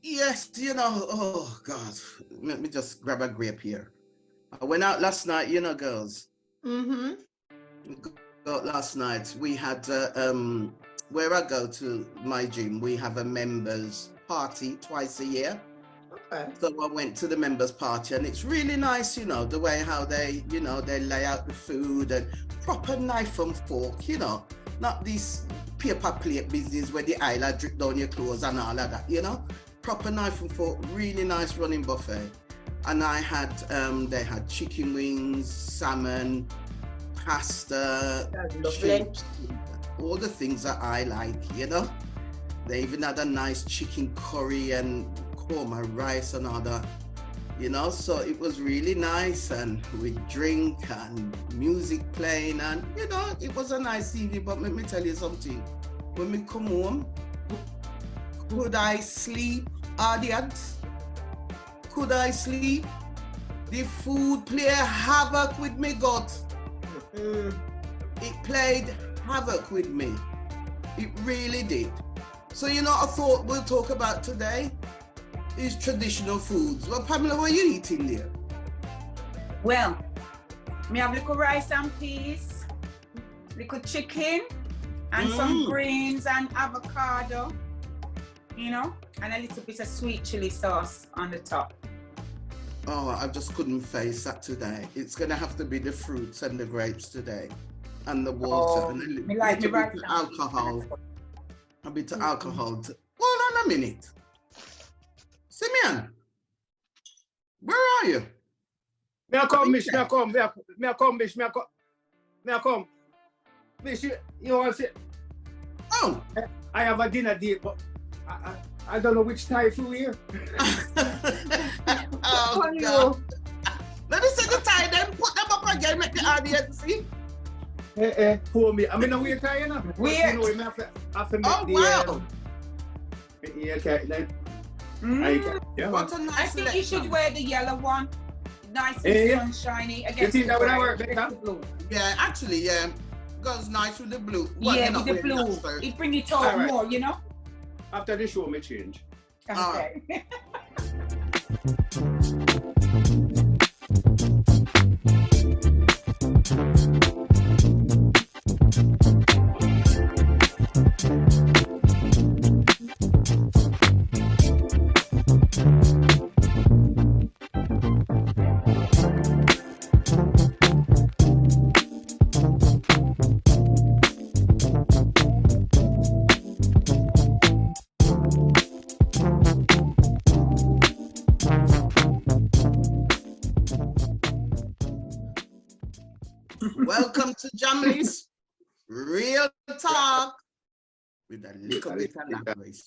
Yes, oh God, let me just grab a grape here. I went out last night, girls. Mm-hmm. Go out last night. We had where I go to my gym, we have a members party twice a year. Okay. So I went to the members party, and it's really nice, the way how they lay out the food and proper knife and fork, not this paper plate business where the aisle drip down your clothes and all of that. Proper knife and fork, really nice running buffet. And they had chicken wings, salmon, pasta, That's lovely. chips, all the things that I like. They even had a nice chicken curry and korma rice and all that. So it was really nice, and with drink and music playing, and it was a nice evening. But let me tell you something, when we come home, could I sleep, audience? Could I sleep? The food played havoc with me gut. It played havoc with me. It really did. So I thought we'll talk about today is traditional foods. Well, Pamela, what are you eating there? Well, me have little rice and peas, little chicken, and some greens and avocado, and a little bit of sweet chili sauce on the top. Oh, I just couldn't face that today. It's going to have to be the fruits and the grapes today, and the water, and a little bit of alcohol. A bit of alcohol. Hold on a minute. Simeon, where are you? Me I come, Mish, me I come, Mish, me I come. Mish, you want to say? Oh. I have a dinner date, but I don't know which time for here. Oh, God. Let me see the time then, put them up again, make the audience see. For me. I mean, no weird time, you know? Weird. You know, we have to make wow. Yeah, okay, then. Yeah, what a nice I think you should wear the yellow one. Nice and sunshiny. You think that would work better? Yeah, actually, yeah. Goes nice with the blue. Well, yeah, with the blue. It bring it out more, After the show, me change. Okay. Welcome to Jamlish Real Talk with a little bit of language.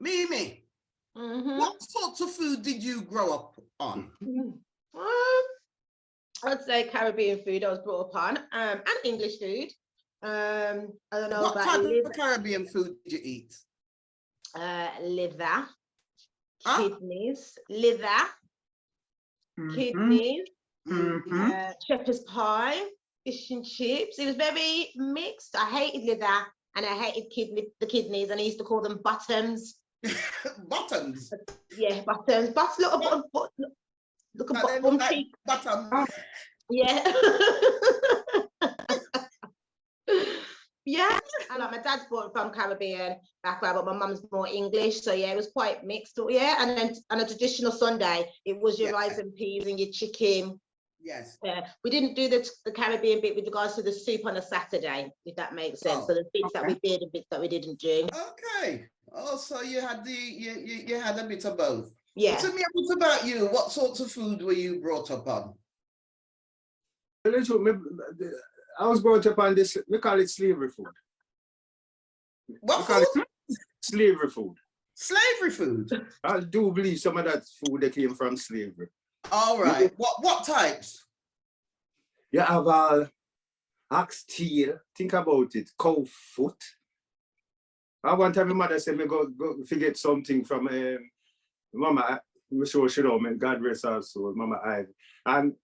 Mimi, what sorts of food did you grow up on? I'd say Caribbean food I was brought up on, and English food. I don't know what about type of Caribbean food did you eat? Liver, kidneys, liver, kidneys, shepherd's pie, fish and chips. It was very mixed. I hated liver and I hated the kidneys, and I used to call them bottoms. Bottoms? Yeah, bottoms. Look at bottom cheek. Bottom. Yeah. Yeah, and like my dad's from Caribbean background, but my mum's more English, so yeah, it was quite mixed. Yeah, and then on a traditional Sunday, it was your rice and peas and your chicken. Yes. Yeah, we didn't do the Caribbean bit with regards to the soup on a Saturday, if that makes sense. So the bits that we did and bits that we didn't do. Okay. Oh, so you had you had a bit of both. Yeah. Tell me a bit about you. What sorts of food were you brought up on? I was brought up on this, we call it slavery food. What food? Slavery food. Slavery food? I do believe some of that food that came from slavery. All right. What types? You have ox tail, think about it, cow foot. One time my mother said me go forget something from Mama, I'm sure she know, God rest her soul, Mama Ivy. And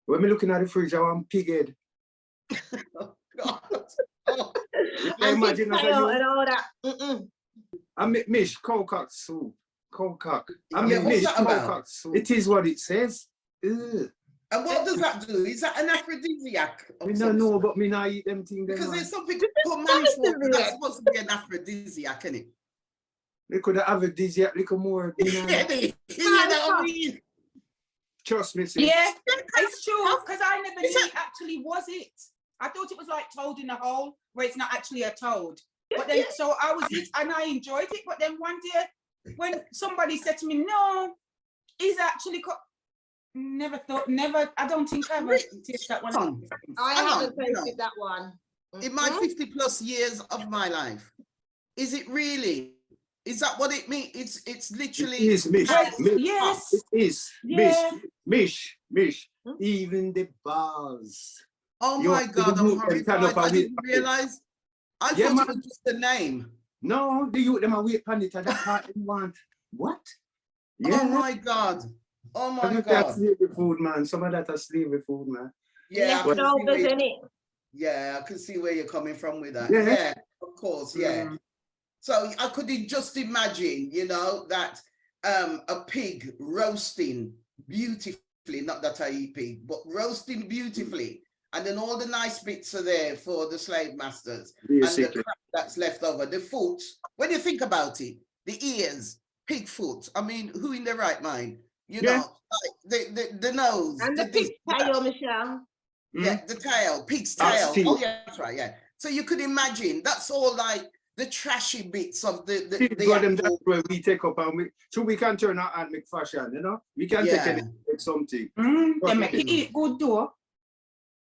when me looking at the fridge, I want pig head. Oh, God. And imagine and all that. I make Mish, cow cock soup. Cowcock. Yeah, I mean, what's Mish, that about? cowcock soup. It is what it says. Ugh. And what does that do? Is that an aphrodisiac? I Of don't some know, sort? but me not eat them things. Because Them, there's man. something called manish water Simeon. that's supposed to be an aphrodisiac, isn't it? They could have aphrodisiac little more. You know? You know what I mean? Trust me, sis. Yeah, it's true, because I never Is knew it actually was it. I thought it was like toad in a hole, where it's not actually a toad. But then, so I was, and I enjoyed it. But then one day, when somebody said to me, no, he's actually, never thought, never, I don't think I ever tasted that one. I Hang on, haven't tasted that one. In my 50+ years of my life, is it really? Is that what it means? It's literally. It is Mish. Yes. It is Yeah. Mish. Even the bars. Oh You my want to God, do I'm them kind of horrified. I a didn't way- realize. I Yeah, thought it man. was just the name. No, the youth them a wait pan it at that part they want. What? Oh Yeah. my God. Oh my That's God. slavery food, man. Some of that are slavery food, man. Yeah, I can see where Leftovers, you- innit? yeah, I can see where you're coming from with that. Yeah. Yeah, of course, yeah. Mm. So I could just imagine, you know, that a pig roasting beautifully, not that I eat pig, but roasting beautifully. And then all the nice bits are there for the slave masters. And the Basically. crap that's left over, the foot. When you think about it, the ears, pig foot. I mean, who in their right mind? You Yeah. know, like the nose. And the this, pig that. tail, Michelle. Yeah, the tail, pig's That's tail. tea. Oh yeah, that's right, yeah. So you could imagine that's all like the trashy bits of the For them, that's actual, where we take up and we can turn out and make fashion, you know? We can Yeah. take it make something. They make it eat good though.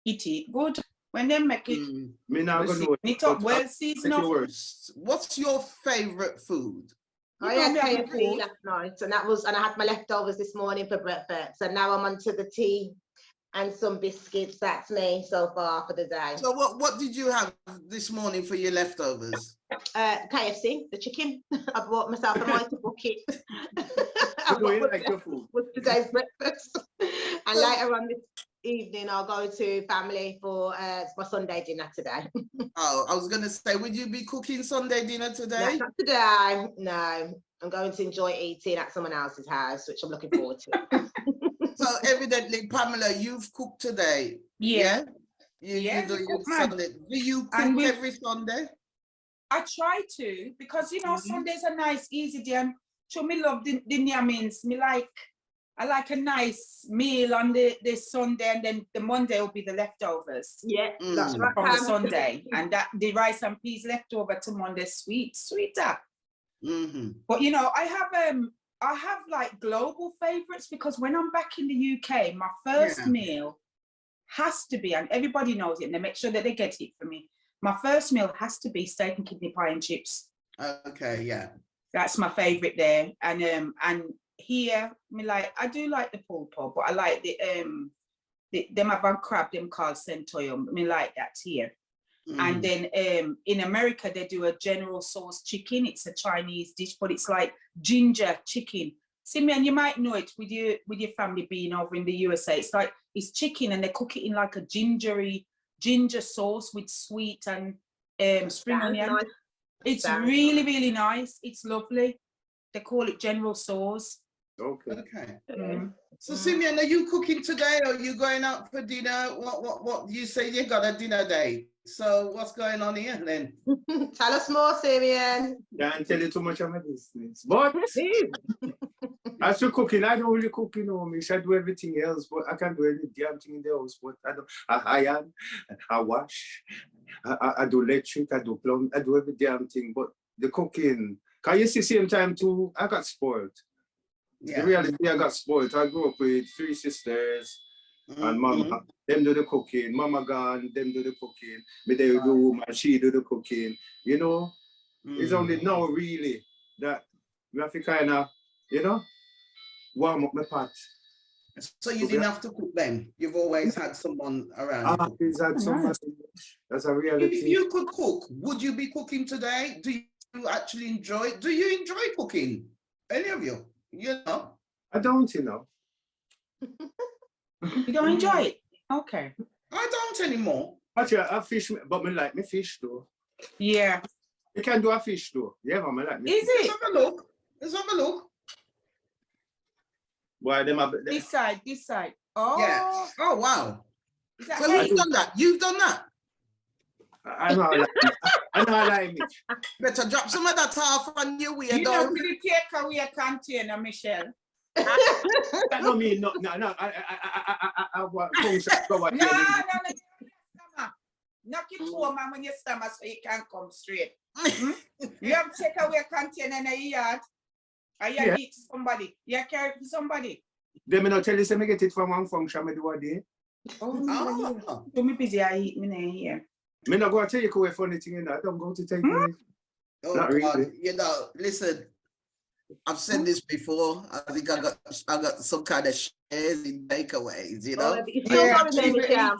Eat good. When they make it, Mm. Me now we gonna season know it up but well make seasoned it up. worse. What's your favorite food? I You had know me have KFC food. last night, and I had my leftovers this morning for breakfast. And now I'm onto the tea and some biscuits. That's me so far for the day. So what did you have this morning for your leftovers? KFC, the chicken. I bought myself a mighty bucket. You know you like your food. Was today's breakfast. And later on this evening, I'll go to family for my Sunday dinner today. Oh, I was gonna say, would you be cooking Sunday dinner No, today? not today. No, I'm going to enjoy eating at someone else's house, which I'm looking forward to. So evidently, Pamela, you've cooked today. Yeah. You Yeah, do we your cook, man. Sunday. Do you cook And we- every Sunday? I try to, because you know, Mhm. Sunday's a nice, easy day. And so me love the yamins. I like a nice meal on the Sunday, and then the Monday will be the leftovers Yeah, that's Mm. right. from the Pam. Sunday. And that the rice and peas leftover to Monday sweeter. Mm-hmm. But you know, I have like global favorites, because when I'm back in the UK, my first Yeah. meal has to be, and everybody knows it, and they make sure that they get it for me. My first meal has to be steak and kidney pie and chips. Okay, yeah. That's my favorite there. And here, I do like the pulpo, but I like them have a crab, them called centoyo. I like that here. And then in America, they do a General Tso's chicken. It's a Chinese dish, but it's like ginger chicken. Simeon, you might know it with your family being over in the USA. It's chicken, and they cook it in like a ginger sauce with sweet and spring Sounds onion. nice. It's Sounds really, really nice. It's lovely. They call it General Tso's. Okay. Okay. Mm. So Simeon, are you cooking today, or are you going out for dinner? What you say you got a dinner date? So what's going on here then? Tell us more, Simeon. Can't tell you too much of my business. But as for cooking, I don't really cook, you know, Mish. I do everything else, but I can't do any damn thing in the house. But I iron, I wash, I do electric, I do plumbing, I do every damn thing. But the cooking, can you see same time too, I got spoiled. Yeah. The reality, I got spoiled. I grew up with 3 sisters and mama. Mhm. Them do the cooking. Mama gone, them do the cooking. Me they do room and she do the cooking. You know, it's only now really that we have to kind of, you know, warm up my pot. So you didn't have to cook then? You've always had someone around you. Is that somebody? That's a If reality. you could cook, would you be cooking today? Do you actually enjoy? Do you enjoy cooking? Any of you? You know? I don't, you know. You don't enjoy it? Okay. I don't anymore. Actually, I fish, but me like me fish though. Yeah. You can do a fish though. Yeah, man, I like me. Is Let's it? have a look. Let's have a look. Why them have This side. Oh. Yeah. Oh wow. Is that So right? who's done that? You've done that. I know I like it. Better drop some of that off on your You weirdo. know, the takeaway container, Michelle. That don't mean no. I want function go at No. Knock it home, man, when you stomach so you can come straight. You have to take away a container in the yard. Or you eat somebody. You carry it to somebody. They may not tell you say me get it from one function me do a day. Oh. Do me busy, I eat me here. Me not go to take away funny thing in that. I don't go to take away. Oh Not God. really. You know, listen, I've said this before. I think I got some kind of shares in takeaways, you know. You still got to name it down.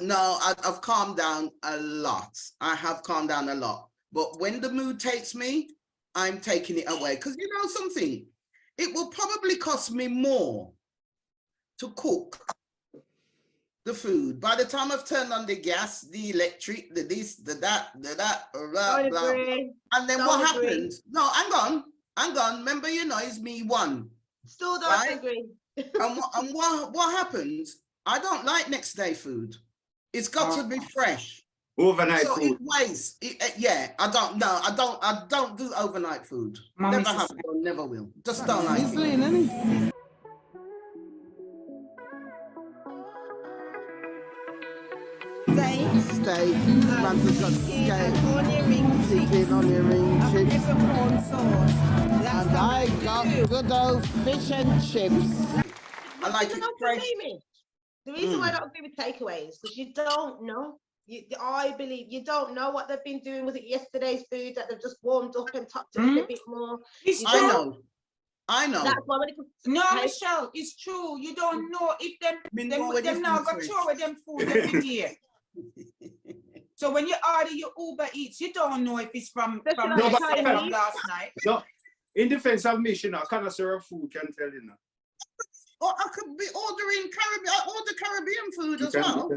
No, I've calmed down a lot. I have calmed down a lot. But when the mood takes me, I'm taking it away. Because you know something, it will probably cost me more to cook the food. By the time I've turned on the gas, the electric, the this, the that, blah, blah. And then what happens? No, hang on. Remember, you know, it's me one. Still don't agree. And what happens? I don't like next day food. It's got to be fresh. Overnight So food. it wastes. Yeah, I don't do overnight food. Mommy Never have, never will. Just don't like it. Steak, man's got steak, chicken, onion ring, chips, and I got good old fish and chips. I like it fresh. The reason why I don't agree with takeaways because you don't know. I believe you don't know what they've been doing. Was it yesterday's food that they've just warmed up and topped it a bit more? I know. That's why no, Michelle, it's true. You don't know if them now got throw with them food every day. So when you order your Uber Eats, you don't know if it's from last night. No, in defense of Mish, you know, connoisseur of food can tell you now. Or I could be ordering Caribbean. I order Caribbean food as well.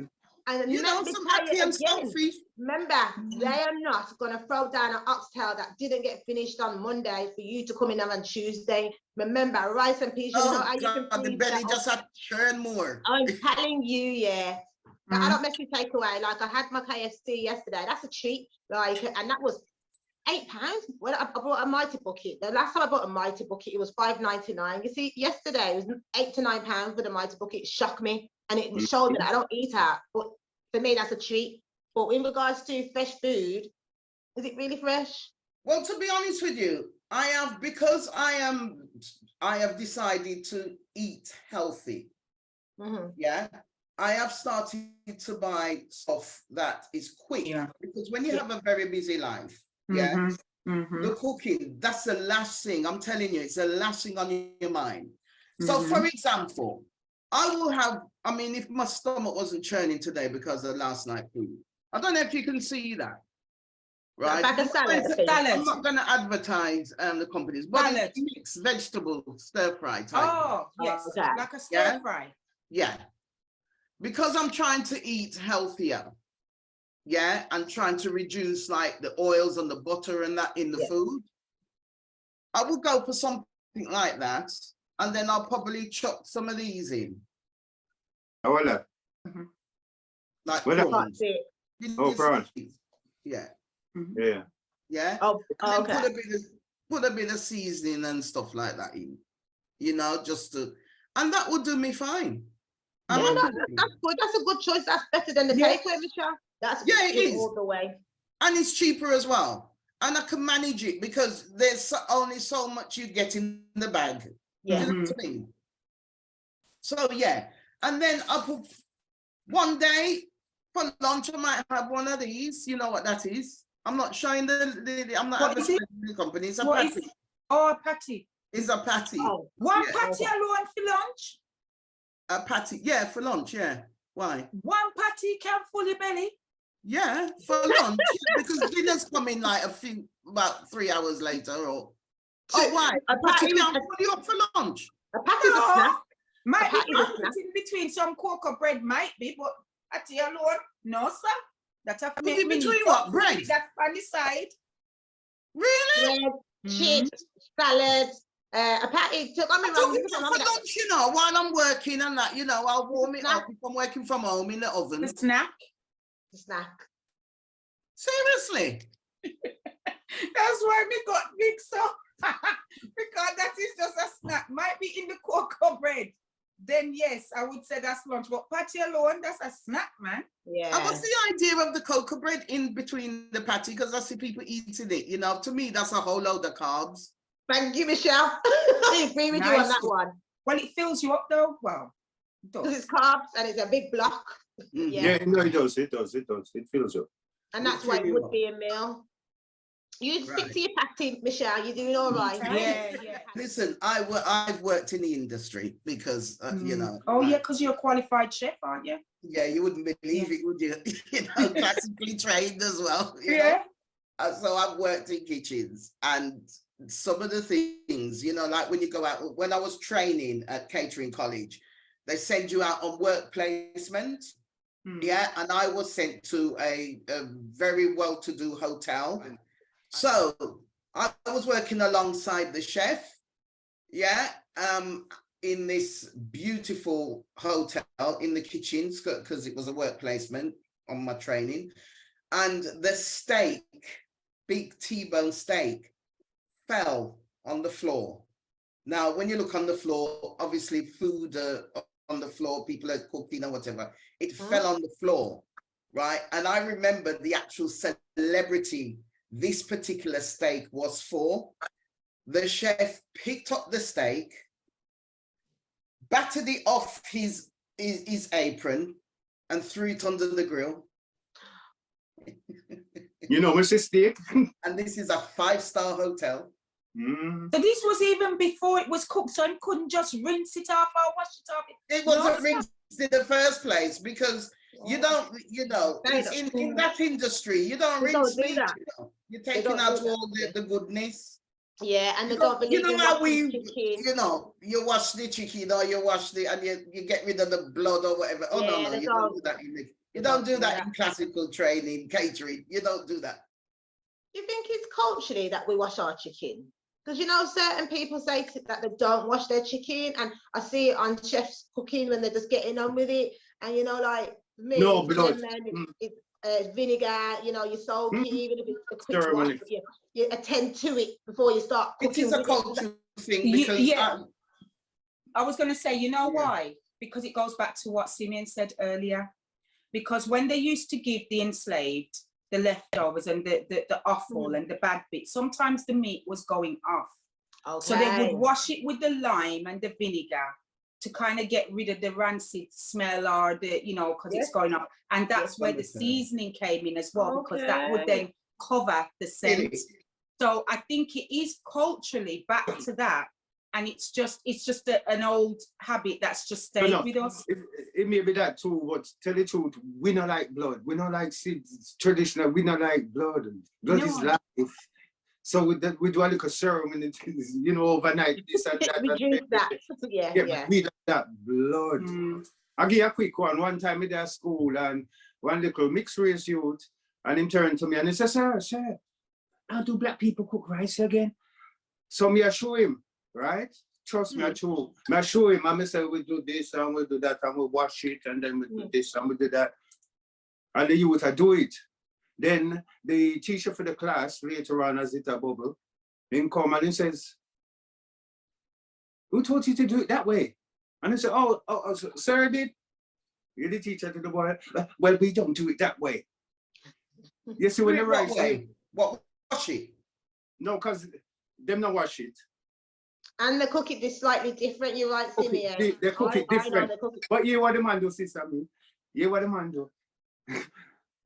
And you know, some ackee and stockfish. Remember, they are not going to throw down an oxtail that didn't get finished on Monday for you to come in on Tuesday. Remember, rice and peas. You know how you can the belly just had to churn more. I'm telling you, yeah. I don't mess with takeaway. Like I had my KFC yesterday. That's a treat. Like, and that was £8. When I bought a mighty bucket. The last time I bought a mighty bucket, it was $5.99. You see, yesterday it was £8 to £9 for the mighty bucket. It shocked me, and it showed me that I don't eat out. But for me, that's a treat. But in regards to fresh food, is it really fresh? Well, to be honest with you, I have decided to eat healthy. Yeah. I have started to buy stuff that is quick because when you have a very busy life, the cooking, that's the last thing. I'm telling you, it's the last thing on your mind. So for example, I will have, I mean, if my stomach wasn't churning today because of last night food, I don't know if you can see that. Right? Like a salad. I'm not going to advertise the companies, but it's mixed vegetable stir fry type. Oh, yes, like a stir fry. Yeah. Because I'm trying to eat healthier, and trying to reduce like the oils and the butter and that in the food, I will go for something like that, and then I'll probably chop some of these in. Oh, well, like prawns. Prawns. Yeah. Yeah. Oh, okay. Put a bit of seasoning and stuff like that in, you know, just to, and that would do me fine. Yeah, that's good. That's a good choice. That's better than the takeaway, Michelle. That's it is all the way. And it's cheaper as well. And I can manage it because there's only so much you get in the bag. Yeah. You know what I mean? So yeah. And then I put one day for lunch, I might have one of these. You know what that is? I'm not showing I'm not advertising the company. It's a patty. Oh, a patty. It's a patty. Oh. One patty alone for lunch? A patty, for lunch, Why? One patty can fill your belly? Yeah, for lunch, because dinner's coming like about 3 hours later, or... why? A patty can't fill you up for lunch? A patty's a snack. Might be in between some cocoa bread, might be, but patty alone, no, sir. That's a in between what? Bread? That's on the side. Really? Bread, chips, salads, A patty, don't get me I don't wrong. eat that for lunch, you know, while I'm working and that, you know, I'll warm it up if I'm working from home in the oven. The snack. The snack. Seriously. That's why we got mixed up. Because that is just a snack. Might be in the cocoa bread. Then yes, I would say that's lunch. But patty alone, that's a snack, man. Yeah. And what's the idea of the cocoa bread in between the patty? Because I see people eating it, you know, to me, that's a whole load of carbs. Thank you, Michelle. I agree with you on that one. Well, it fills you up though. Well, because it's carbs and it's a big block. Yeah, no, it does. It fills you. And that's why it would be a meal. You stick to your patty, Michelle. You're doing all right. Yeah. Listen, I've worked in the industry because you know. Oh yeah, because you're a qualified chef, aren't you? Yeah, you wouldn't believe it, would you? You know, classically trained as well. You Yeah. know? So I've worked in kitchens, and some of the things, you know, like when you go out, when I was training at catering college, they send you out on work placement. Yeah, and I was sent to a very well-to-do hotel. So I was working alongside the chef, yeah, in this beautiful hotel in the kitchens, because it was a work placement on my training. And the steak, big T-bone steak, fell on the floor. Now, when you look on the floor, obviously food on the floor, people are cooking or whatever, it fell on the floor, right? And I remember the actual celebrity this particular steak was for. The chef picked up the steak, battered it off his apron, and threw it under the grill. You know, Mr. Steak. And this is a 5-star hotel. So this was even before it was cooked, so you couldn't just rinse it off or wash it off. It wasn't rinsed in the first place because you don't, you know, in that industry, you don't rinse meat. You know? You're taking out all the goodness. Yeah, and they don't believe you know how we, chicken. you know, you wash the chicken or you wash the, and you get rid of the blood or whatever. Oh, yeah, no, you don't do that. You don't do that in classical training, catering. You don't do that. You think it's culturally that we wash our chicken? Because, you know, certain people say that they don't wash their chicken, and I see it on chefs cooking when they're just getting on with it. And, you know, like me, it's vinegar, you know, you soak it, even if it's a quick wash, you attend to it before you start cooking. It is a cultural thing because I was going to say, you know why? Because it goes back to what Simeon said earlier. Because when they used to give the enslaved the leftovers and the offal and the bad bits, sometimes the meat was going off. Okay. So they would wash it with the lime and the vinegar to kind of get rid of the rancid smell or the, you know, because it's going off. And that's where the seasoning came in as well, because that would then cover the scent. So I think it is culturally back to that. And it's just an old habit that's just stayed with us. It may be that too, but tell the truth, we don't like blood. We don't like traditional, we don't like blood. Blood is life. So we do a little ceremony, you know, overnight, this and that. Reduce that. We don't that blood. I'll give you a quick one. One time we did at school and one little mixed race youth, and him turned to me and he said, sir, how do black people cook rice again? So me I show him. Right? Trust me, I show him, I say we do this and we do that and we wash it and then we do this and we do that. And the youth do it. Then the teacher for the class later on as it a bubble, then come and he says, who taught you to do it that way? And I said, oh sir did. You're the teacher to the boy. Well, we don't do it that way. You see when the rice way? What, wash it? No, because them not wash it. And they cook it slightly different, you're right, Simeon. They cook it different. But you what the man do, sister me. You what the man do.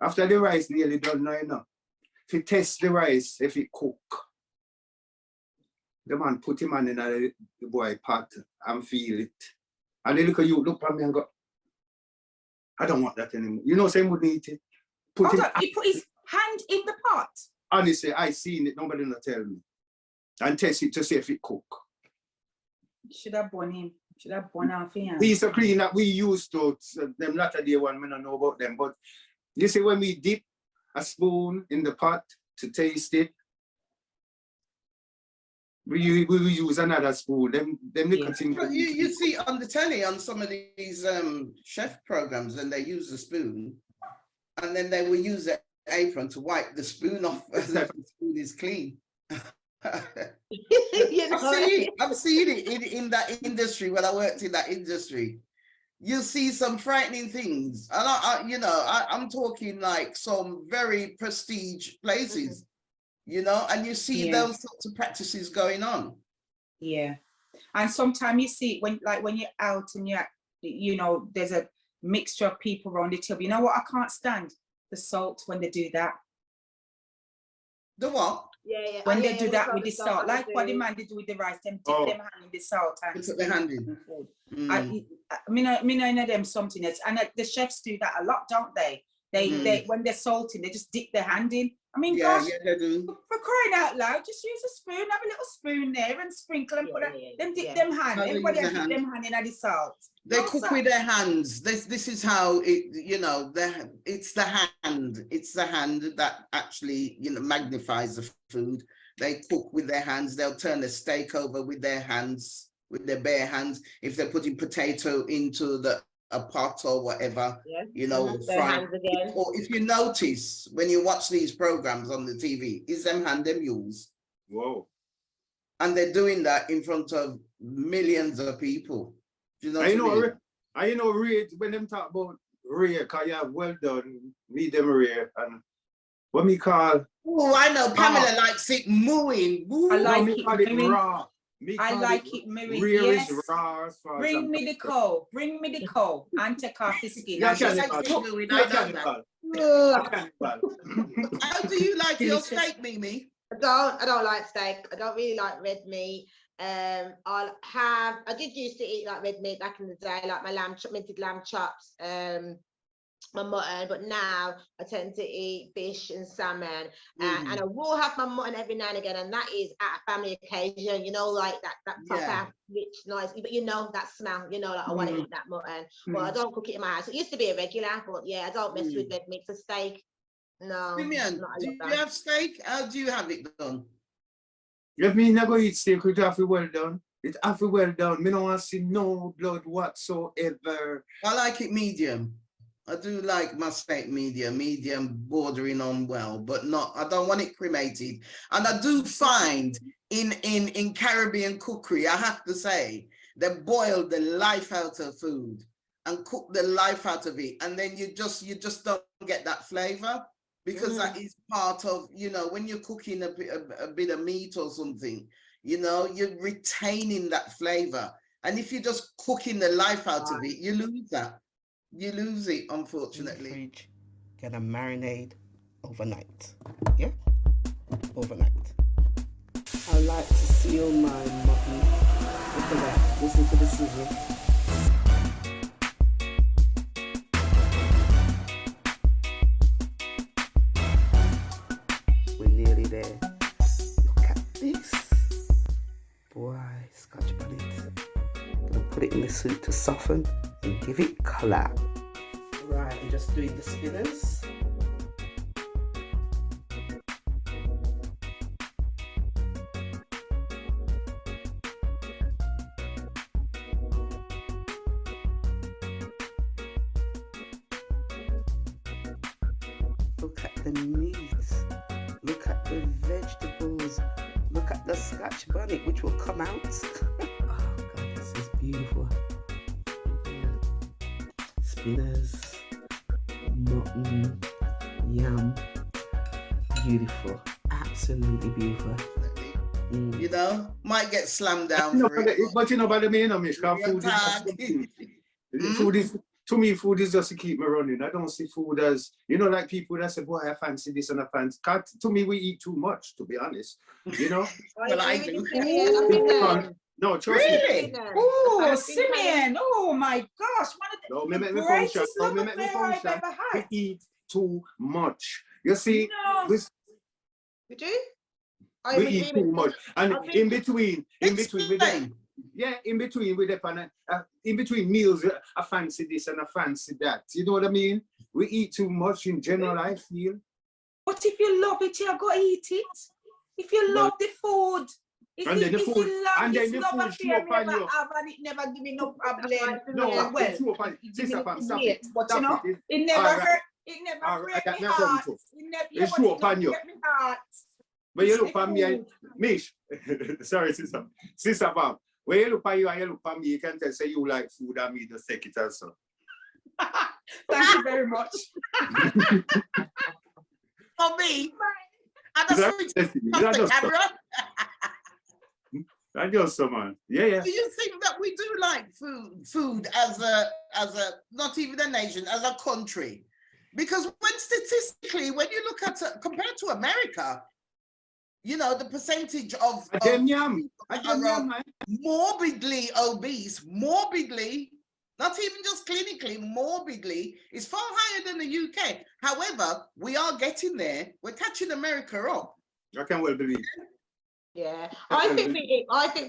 After the rice nearly done now, you know. If you test the rice, if it cook, the man put him on in the boy pot and feel it. And then you look at me and go, I don't want that anymore. You know, same would eat it. He put his hand in the pot. Honestly, I seen it, nobody not tell me. And test it to see if it cook. Should have born him. Should have born off him. Piece of clean that we used to, them latter day one, I don't know about them. But you see, when we dip a spoon in the pot to taste it, we use another spoon. Them little things. But you see on the telly on some of these chef programs, and they use the spoon, and then they will use the apron to wipe the spoon off as if the spoon is clean. You know, I've seen it in that industry when I worked in that industry. You see some frightening things, and I'm talking like some very prestige places, you know, and you see those sorts of practices going on. Yeah, and sometimes you see when you're out and there's a mixture of people around the table. You know what I can't stand? The salt when they do that. The what? Yeah. When they do that with the salt, like what the man did with the rice, them dip them hand in the salt and put their hand in food. Mm. I know them something else, and the chefs do that a lot, don't they? They when they're salting, they just dip their hand in. I mean, Yeah, gosh, they do. for crying out loud, just use a spoon, have a little spoon there and sprinkle and put them dip them hand. Everybody dip them hand in the salt. They cook with their hands. This is how it, it's the hand. It's the hand that actually, magnifies the food. They cook with their hands. They'll turn the steak over with their hands, with their bare hands. If they're putting potato into a pot or whatever, their hands again. Or if you notice when you watch these programs on the TV, is them hand them use. Whoa. And they're doing that in front of millions of people. You know I know rare, when them talk about rare, because you have well done, medium rare, and what me call. Oh, I know Pamela likes it mooing. Ooh. I like it raw. I like it mooing. Rare Yes. is raw as far Bring me the cow. Bring me the cow and take off the skin. Yeah, How do you like your steak, Mimi? I don't like steak. I don't really like red meat. I did used to eat like red meat back in the day, like my minted lamb chops, my mutton, but now I tend to eat fish and salmon, and I will have my mutton every now and again, and that is at a family occasion, like that proper rich, nice, but that smell, like I want to eat that mutton, but I don't cook it in my house. It used to be a regular, but yeah, I don't mess with red meat for steak. No. Simeon, do you have steak? How do you have it done? If me not go eat steak, it have to well done. It have to well done. Me don't want to see no blood whatsoever. I like it medium. I do like my steak medium bordering on well, but not. I don't want it cremated. And I do find in Caribbean cookery, I have to say, they boil the life out of food and cook the life out of it, and then you just don't get that flavor. Because that is part of, when you're cooking a bit of meat or something, you're retaining that flavor. And if you're just cooking the life out of it, you lose that. You lose it, unfortunately. Fridge, get a marinade overnight. Yeah, overnight. I like to seal my mutton. Look at that. Listen to the sizzle. Put it in the soup to soften and give it colour. Right, I'm just doing the spinners. Look at the meat, look at the vegetables, look at the scotch bonnet which will come out. Beautiful. Spinners, mutton, yam. Beautiful. Absolutely beautiful. Might get slammed down. But by the main, Mish, food is, to me, food is just to keep me running. I don't see food as, like people that say, boy, I fancy this and I fancy. To me, we eat too much, to be honest. Well, I do. No, trust really? me. Oh, Simeon! Oh my gosh! One of the greatest love affair I've ever had. We eat too much. You see, we do. We eat too much, and in between with them, in between meals, I fancy this and I fancy that. You know what I mean? We eat too much in general. I feel. But if you love it, you go eat it. If you love the food. And then the food, and then the food show up on you. And it never give me no problem. No, well, it show up on it give Sister me Pam, little stop weight, it. but you Stop know, it. it never All right. hurt. It never All break right, me that never heart. come It show up on you. break me heart. When you It's look the at me, and food. Mish, sorry, Sister Pam, when you look at you and you look at me, you can tell say you like food and me just take it also. Thank you very much. For me, and Is the that switch destiny? off Is that the just so? camera. That just so, man. Yeah. Do you think that we do like food as a not even a nation, as a country? Because when statistically, when you look at compared to America, you know, the percentage of morbidly obese, not even just clinically, morbidly, is far higher than the UK. However, we are getting there. We're catching America up. I can well believe. Yeah, I think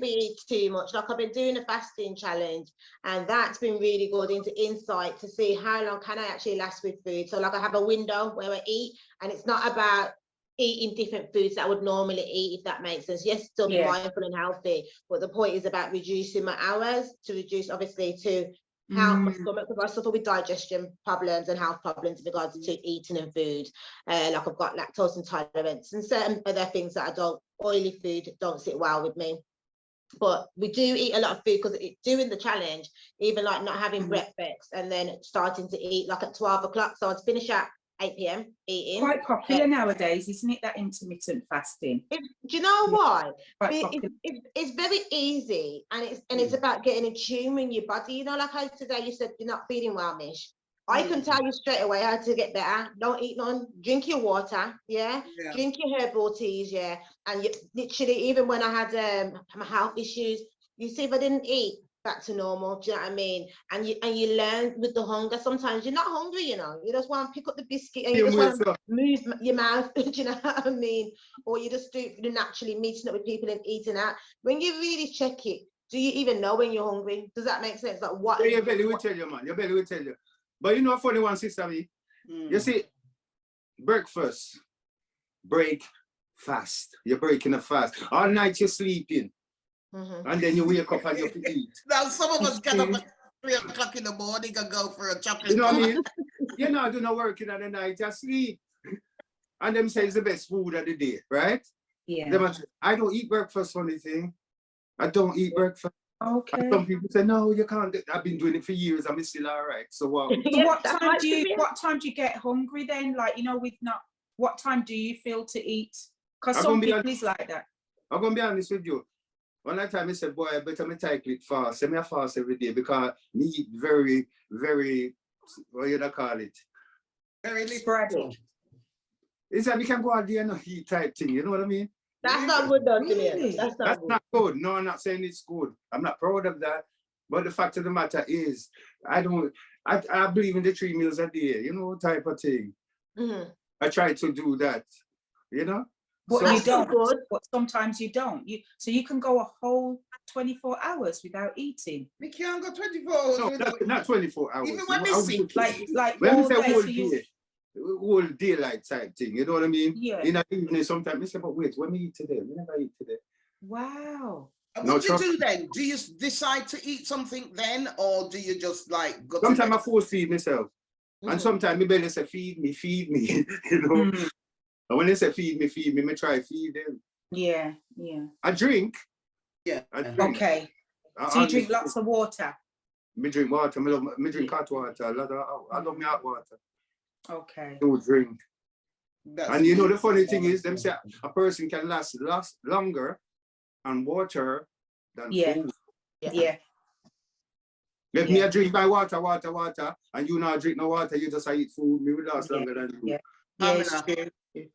we eat too much. Like I've been doing a fasting challenge, and that's been really good into insight to see how long can I actually last with food. So like I have a window where I eat, and it's not about eating different foods that I would normally eat, if that makes sense. Yes, still be mindful and healthy, but the point is about reducing my hours to reduce, obviously, to help my stomach, because I suffer with digestion problems and health problems in regards to eating and food. Like I've got lactose intolerance and certain other things that I don't, oily food don't sit well with me. But we do eat a lot of food, because doing the challenge, even like not having breakfast and then starting to eat like at 12 o'clock. So I'd finish at 8 p.m. eating. Quite popular nowadays, isn't it, that intermittent fasting? Do you know why? It's very easy, and it's about getting in tune with your body. You know, like how today you said you're not feeling well, Mish. I can tell you straight away how to get better. Don't eat none. Drink your water, yeah. Drink your herbal teas, yeah. And you, literally, even when I had my health issues, you see, if I didn't eat, back to normal. Do you know what I mean? And you learn with the hunger. Sometimes you're not hungry, you know. You just want to pick up the biscuit and you just want to move your mouth. Do you know what I mean? Or you just do it naturally, meeting up with people and eating out. When you really check it, do you even know when you're hungry? Does that make sense? Like what? Yeah, your belly will tell you, man. Your belly will tell you. But you know a funny one, Sister me? You see, breakfast, break fast. You're breaking a fast. All night you're sleeping. And then you wake up and you eat. Now some of us get up at 3 o'clock in the morning and go for a chocolate. You know what I mean? You're not doing no working at the night, just sleep. And them say it's the best food of the day, right? Yeah. I don't eat breakfast or anything. I don't eat breakfast. Okay. And some people say, no, you can't. I've been doing it for years. I'm still all right. So So what time do you get hungry then? Like, you know, what time do you feel to eat? Because some people is like that. I'm gonna be honest with you. One time I said, boy, I better me take it fast. Send me a fast every day, because I eat very, very, what do you call it? Very sporadic. It's like we can go out there and not eat type thing, you know what I mean? That's not good, though, Really? That's not good. No, I'm not saying it's good. I'm not proud of that. But the fact of the matter is, I believe in the 3 meals a day, you know, type of thing. I try to do that, you know? But so you don't, but sometimes you don't. So you can go a whole 24 hours without eating. We can't go 24 hours. No, not 24 hours. Even when we sick. Like when all we say day, whole so day, whole daylight type thing, you know what I mean? Yeah. In the evening, sometimes we say, but wait, when we eat today? We never eat today. Wow. And what do you do then? Do you decide to eat something then, or do you just like go? Sometimes I force feed myself. And sometimes my belly say, feed me, you know? And when they say feed me, me try feed them. Yeah. I drink. Yeah. I drink. Okay. So you drink lots of water? Me drink water. Me drink hot water. I love me hot water. Okay. Do drink. And you know the funny thing is, them say a person can last longer on water than food. Yeah. If me a drink by water, and you not drink no water, you just eat food, me will last longer than you. Yeah. Pamela, I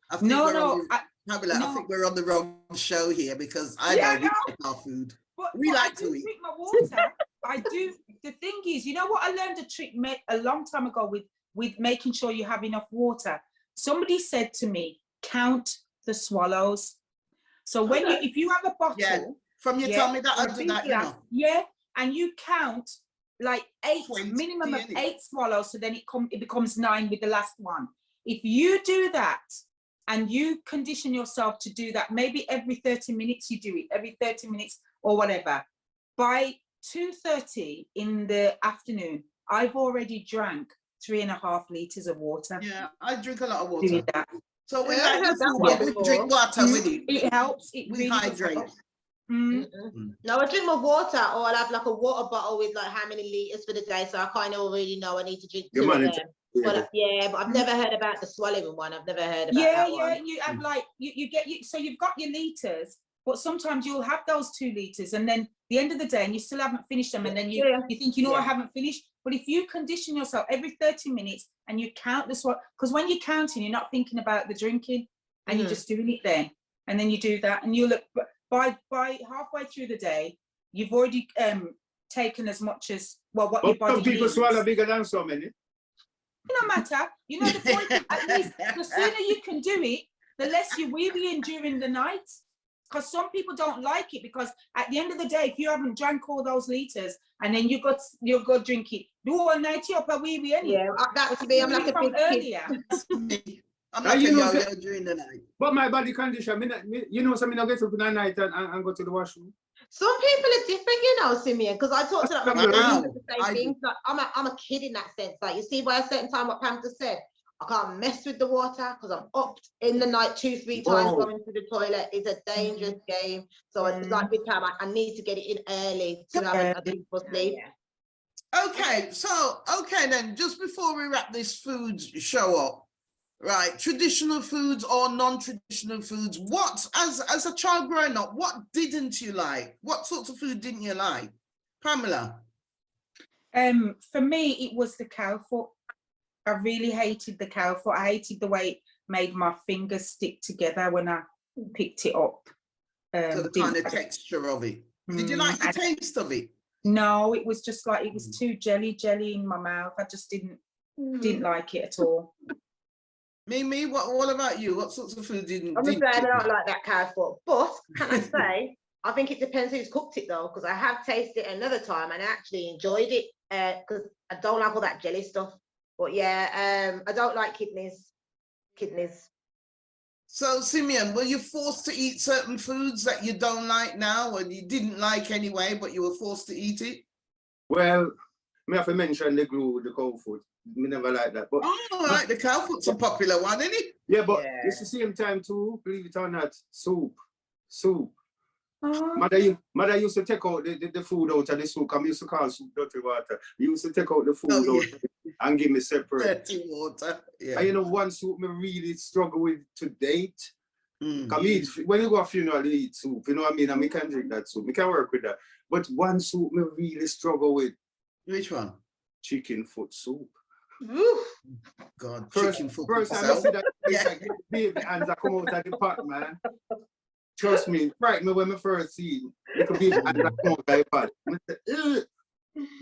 think we're on the wrong show here, because I know we like our food. But we like to eat. Drink my water. I do. The thing is, you know what, I learned a trick a long time ago with making sure you have enough water. Somebody said to me, count the swallows. So when if you have a bottle, from you tell me that I do that, glass, and you count like 8, minimum of 8 swallows, so then it becomes 9 with the last one. If you do that, and you condition yourself to do that, maybe every 30 minutes you do it, every 30 minutes or whatever. By 2:30 in the afternoon, I've already drank 3.5 liters of water. Yeah, I drink a lot of water. Doing that. So we Yeah, like I the heard that food, one but we before. drink water with it. It helps. It We really does hydrate. help. Mm. No, I drink my water, or I'll have like a water bottle with like how many liters for the day, so I kind of already know I need to drink 2 of them. But yeah, but I've never heard about the swallowing one. I've never heard about that one. You have like so you've got your liters, but sometimes you'll have those 2 liters, and then the end of the day, and you still haven't finished them, and then you think, I haven't finished. But if you condition yourself every 30 minutes and you count this one, because when you're counting, you're not thinking about the drinking, and you're just doing it then, and then you do that, and you look by halfway through the day, you've already taken as much as what your body some people needs. swallow bigger than so many. No matter. You know the point. At least the sooner you can do it, the less you're wearying during the night. Because some people don't like it, because at the end of the day, if you haven't drank all those liters and then you go drink it, do all night you up a wee anyway. Yeah, that's me. I'm like a big earlier. I'm like a yo-yo during the night. But my body condition, you know, so I get up in the night and go to the washroom. Some people are different, you know, Simeon, because I talk to them Wow. the same things. Like, I'm a kid in that sense. Like, you see, by a certain time, what Pam just said, I can't mess with the water because I'm up in the night 2-3 times going to the toilet. It's a dangerous game. So it's like with Pam, I need to get it in early to have a peaceful sleep. Okay, so then, just before we wrap this food show up, right? Traditional foods or non-traditional foods? What, as a child growing up, what didn't you like? What sorts of food didn't you like, Pamela? For me, it was the cow foot. I really hated the cow foot. I hated the way it made my fingers stick together when I picked it up. So the kind of texture of it. Did you like the taste of it? No, it was just like, it was too jelly in my mouth. I just didn't like it at all. Mimi, what about you? What sorts of food didn't? I'm afraid I don't like that cow foot, but can I say, I think it depends who's cooked it though, because I have tasted it another time and I actually enjoyed it, because I don't like all that jelly stuff. But yeah, I don't like kidneys. So Simeon, were you forced to eat certain foods that you don't like now, and you didn't like anyway, but you were forced to eat it? Well, me have to mention the glue, the cow foot. Me never like that. But right, the cow foot's a popular one, isn't it? yeah, but it's the same time too, believe it or not, soup. Mother used to take out the food out of the soup. I used to call soup dirty water. You used to take out the food out and give me separate. Dirty water. Yeah. And you know, one soup me really struggle with to date. When you go to a funeral, you eat soup. You know what I mean? And we can drink that soup. We can work with that. But one soup me really struggle with. Which one? Chicken foot soup. Oof. God, First time I see that, baby hands are come out of the pot, man. Trust me, frightened me when I first see it. Little baby hands are come out of the pot.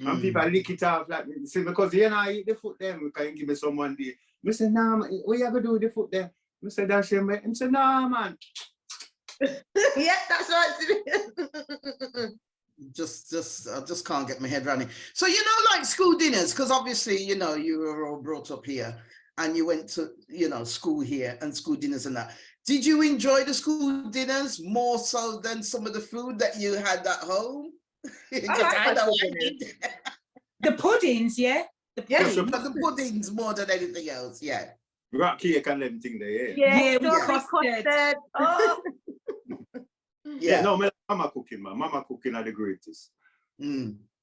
And people lick it off like me. See, because you know, I eat the foot then, we can give me some one day. I say, nah, man, what you gonna do with the foot then? I say, that's shame. I say, nah, man. Yeah, that's right. I just can't get my head around it. So, you know, like school dinners, because obviously, you know, you were all brought up here and you went to, you know, school here and school dinners and that. Did you enjoy the school dinners more so than some of the food that you had at home? I don't like it. The puddings, yeah? The puddings more than anything else, yeah. Rock cake and them thing there, Yeah, we custard. Oh. Yeah, no, mama cooking, man. Mama cooking are the greatest.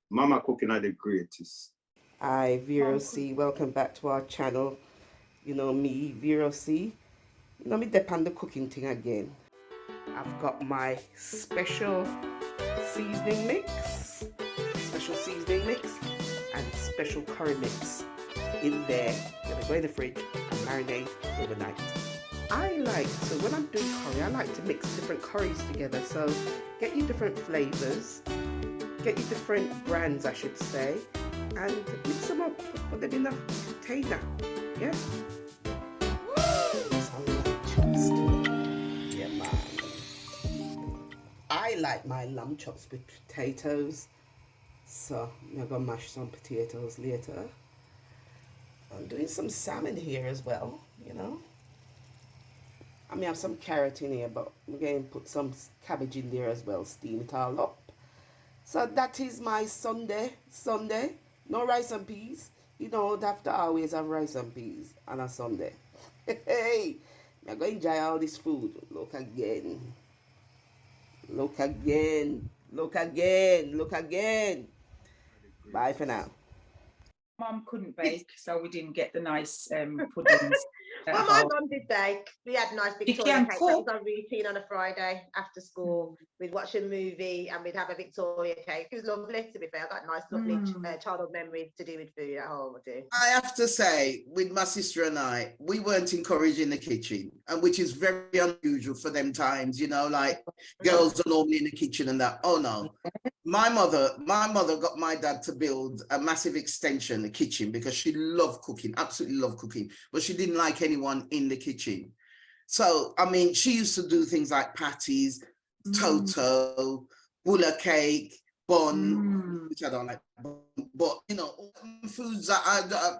Mama cooking are the greatest. Hi, Vero C. Welcome back to our channel. You know me, Vero C. You know me dip on the cooking thing again. I've got my special seasoning mix, and special curry mix in there. I'm gonna go in the fridge and marinate overnight. When I'm doing curry, I like to mix different curries together. So get your different flavors, get your different brands, I should say, and mix them up. Put them in a container. Yeah. Yeah, man. I like my lamb chops with potatoes. So I'm gonna mash some potatoes later. I'm doing some salmon here as well, you know. I may have some carrot in here, but we're going to put some cabbage in there as well, steam it all up. So that is my Sunday. No rice and peas. You don't have to always have rice and peas on a Sunday. Hey, I'm going to enjoy all this food. Look again. Look again. Look again. Look again. Bye for now. Mom couldn't bake, so we didn't get the nice puddings. Well, my mum did bake. We had nice Victoria can cake. That cook. was our routine on a Friday after school. We'd watch a movie and we'd have a Victoria cake. It was lovely, to be fair. I got nice, lovely childhood memories to do with food at home. I do. I have to say, with my sister and I, we weren't encouraged in the kitchen, and which is very unusual for them times, you know, like girls are normally in the kitchen and that. Oh no. My mother got my dad to build a massive extension in the kitchen because she loved cooking, absolutely loved cooking, but she didn't like anyone in the kitchen. So, I mean, she used to do things like patties, toto, bulla cake, bun, which I don't like, but, you know, foods that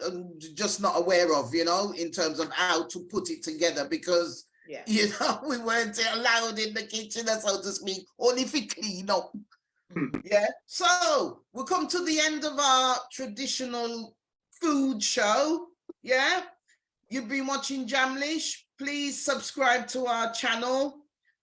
I'm just not aware of, you know, in terms of how to put it together because, you know, we weren't allowed in the kitchen, so to speak, only for clean up. Yeah, so we'll come to the end of our traditional food show. Yeah, you've been watching Jamlish. Please subscribe to our channel.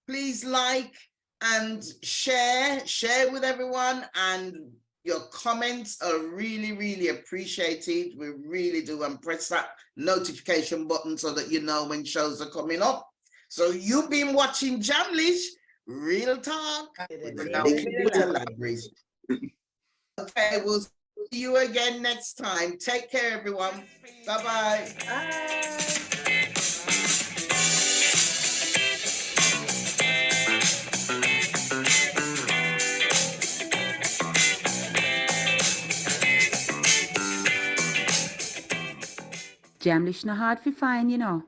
Please like and share with everyone, and your comments are really, really appreciated. We really do, and press that notification button so that you know when shows are coming up. So you've been watching Jamlish. Real talk with the Likkle Labrish. Okay, we'll see you again next time. Take care, everyone. Bye-bye. Bye. Jamlish no hard to find, you know.